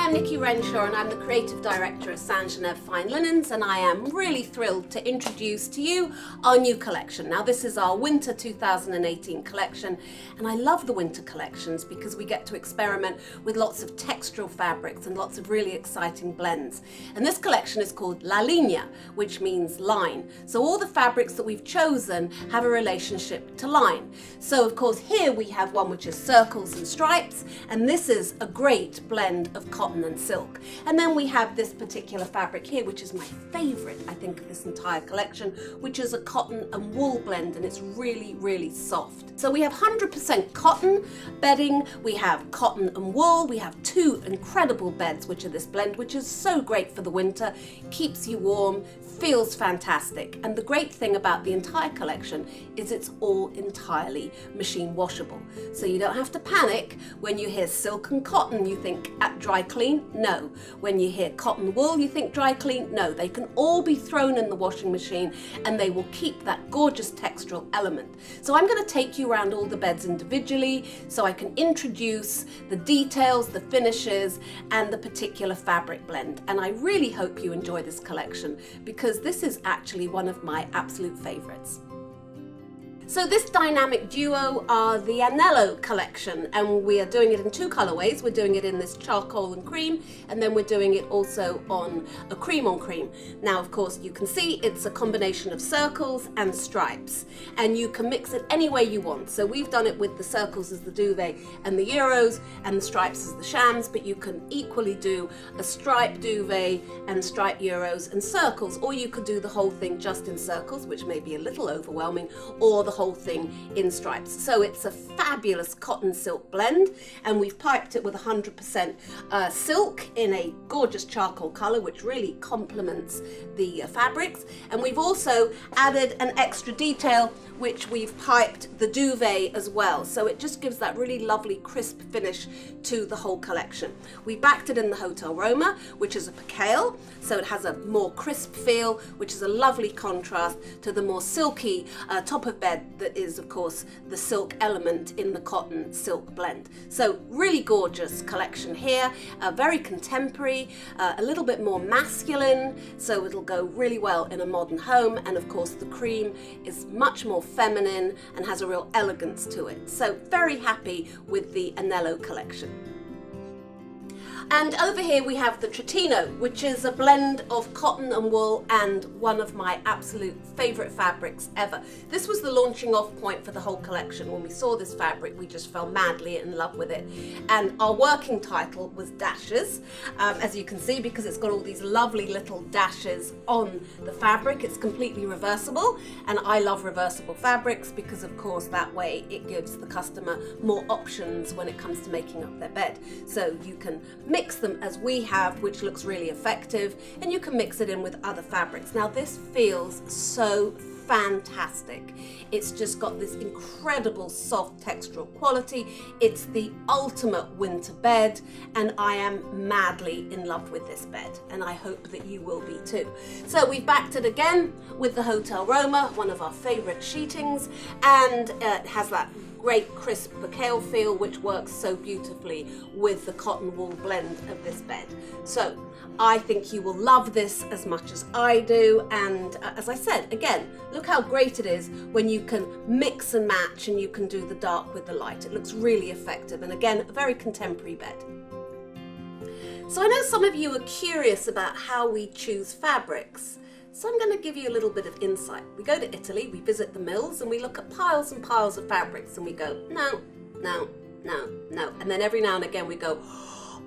I'm Nikki Renshaw and I'm the Creative Director of Saint Genevieve Fine Linens, and I am really thrilled to introduce to you our new collection. Now this is our Winter 2018 collection, and I love the winter collections because we get to experiment with lots of textural fabrics and lots of really exciting blends. And this collection is called LINEA, which means line. So all the fabrics that we've chosen have a relationship to line. So of course here we have one which is circles and stripes, and this is a great blend of cotton and silk. And then we have this particular fabric here, which is my favorite, I think, of this entire collection, which is a cotton and wool blend, and it's really, really soft. So we have 100% cotton bedding, we have cotton and wool, we have two incredible beds, which are this blend, which is so great for the winter, keeps you warm, feels fantastic. And the great thing about the entire collection is it's all entirely machine washable. So you don't have to panic when you hear silk and cotton, you think dry clean? No. When you hear cotton wool, you think dry clean? No. They can all be thrown in the washing machine and they will keep that gorgeous textural element. So I'm going to take you around all the beds individually so I can introduce the details, the finishes, and the particular fabric blend. And I really hope you enjoy this collection because this is actually one of my absolute favorites. So this dynamic duo are the Anello collection, and we are doing it in two colorways. We're doing it in this charcoal and cream, and then we're doing it also on a cream on cream. Now, of course, you can see it's a combination of circles and stripes, and you can mix it any way you want. So we've done it with the circles as the duvet and the Euros, and the stripes as the shams, but you can equally do a striped duvet and striped Euros and circles, or you could do the whole thing just in circles, which may be a little overwhelming, or the whole thing in stripes. So it's a fabulous cotton silk blend, and we've piped it with 100% silk in a gorgeous charcoal color, which really complements the fabrics. And we've also added an extra detail, which we've piped the duvet as well. So it just gives that really lovely crisp finish to the whole collection. We backed it in the Hotel Roma, which is a percale, so it has a more crisp feel, which is a lovely contrast to the more silky top of bed that is, of course, the silk element in the cotton silk blend. So really gorgeous collection here, very contemporary, a little bit more masculine, so it'll go really well in a modern home. And of course the cream is much more feminine and has a real elegance to it. So very happy with the Anello collection. And over here we have the Tino, which is a blend of cotton and wool and one of my absolute favorite fabrics ever. This was the launching off point for the whole collection. When we saw this fabric, we just fell madly in love with it. And our working title was Dashes, as you can see, because it's got all these lovely little dashes on the fabric. It's completely reversible, and I love reversible fabrics because, of course, that way it gives the customer more options when it comes to making up their bed. So you can mix them as we have, which looks really effective, and you can mix it in with other fabrics. Now this feels so fantastic. It's just got this incredible soft textural quality. It's the ultimate winter bed, and I am madly in love with this bed, and I hope that you will be too. So we backed it again with the Hotel Roma, one of our favorite sheetings, and it has that great crisp percale feel, which works so beautifully with the cotton wool blend of this bed. So I think you will love this as much as I do. And as I said, again, look how great it is when you can mix and match and you can do the dark with the light. It looks really effective, and again, a very contemporary bed. So I know some of you are curious about how we choose fabrics. So I'm going to give you a little bit of insight. We go to Italy, we visit the mills, and we look at piles and piles of fabrics, and we go, no, no, no, no. And then every now and again we go,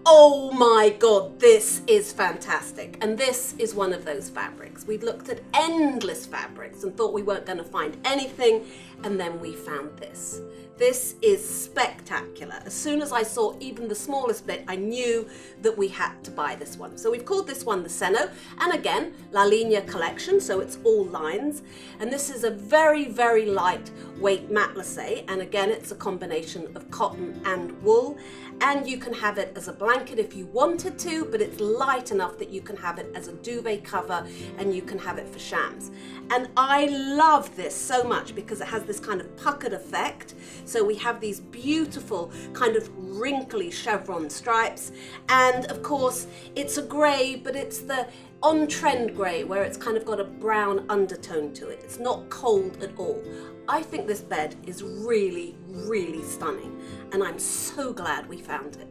oh my God, this is fantastic. And this is one of those fabrics. We've looked at endless fabrics and thought we weren't going to find anything, and then we found this. This is spectacular. As soon as I saw even the smallest bit, I knew that we had to buy this one. So we've called this one the Seno, and again, LINEA collection, so it's all lines. And this is a very, very lightweight matelassé, and again, it's a combination of cotton and wool. And you can have it as a blanket blanket if you wanted to, but it's light enough that you can have it as a duvet cover and you can have it for shams. And I love this so much because it has this kind of puckered effect. So we have these beautiful kind of wrinkly chevron stripes. And of course, it's a grey, but it's the on-trend grey where it's kind of got a brown undertone to it. It's not cold at all. I think this bed is really, really stunning, and I'm so glad we found it.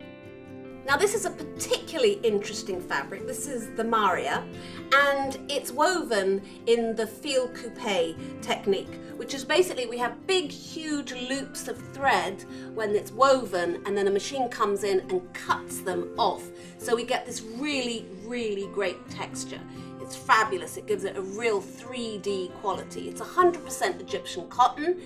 Now this is a particularly interesting fabric. This is the Maurya, and it's woven in the fil coupe technique, which is basically we have big, huge loops of thread when it's woven, and then a machine comes in and cuts them off. So we get this really, really great texture. It's fabulous. It gives it a real 3D quality. It's 100% Egyptian cotton,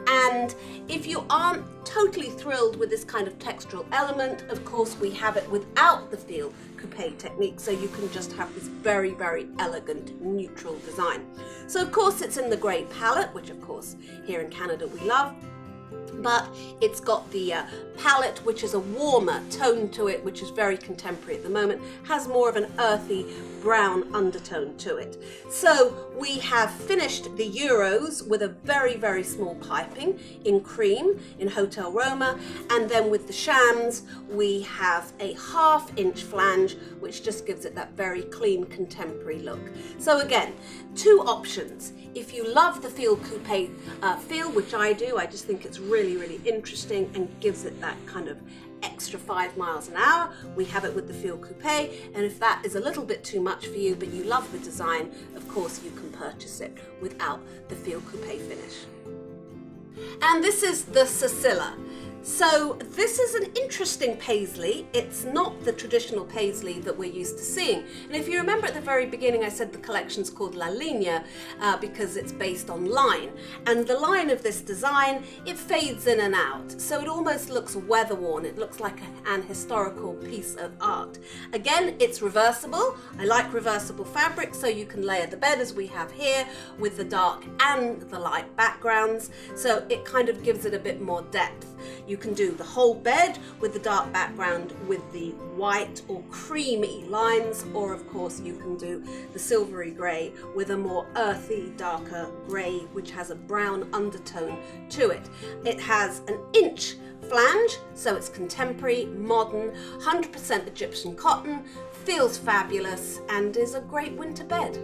and if you aren't totally thrilled with this kind of textural element, of course we have it without the fil coupe technique, so you can just have this very, very elegant neutral design. So of course it's in the grey palette, which of course here in Canada we love. But it's got the palette, which is a warmer tone to it, which is very contemporary at the moment, has more of an earthy brown undertone to it. So we have finished the Euros with a very, very small piping in cream in Hotel Roma, and then with the shams we have a 1/2 inch flange, which just gives it that very clean contemporary look. So again, two options. If you love the fil coupe feel, which I do, I just think it's really, really interesting and gives it that kind of extra 5 miles an hour, we have it with the fil coupe. And if that is a little bit too much for you, but you love the design, of course you can purchase it without the fil coupe finish. And this is the Susilo. So this is an interesting paisley. It's not the traditional paisley that we're used to seeing. And if you remember at the very beginning, I said the collection's called LINEA because it's based on line. And the line of this design, it fades in and out. So it almost looks weather-worn. It looks like an historical piece of art. Again, it's reversible. I like reversible fabric, so you can layer the bed as we have here with the dark and the light backgrounds. So it kind of gives it a bit more depth. You can do the whole bed with the dark background with the white or creamy lines, or of course you can do the silvery grey with a more earthy, darker grey, which has a brown undertone to it. It has an inch flange, so it's contemporary, modern, 100% Egyptian cotton, feels fabulous, and is a great winter bed.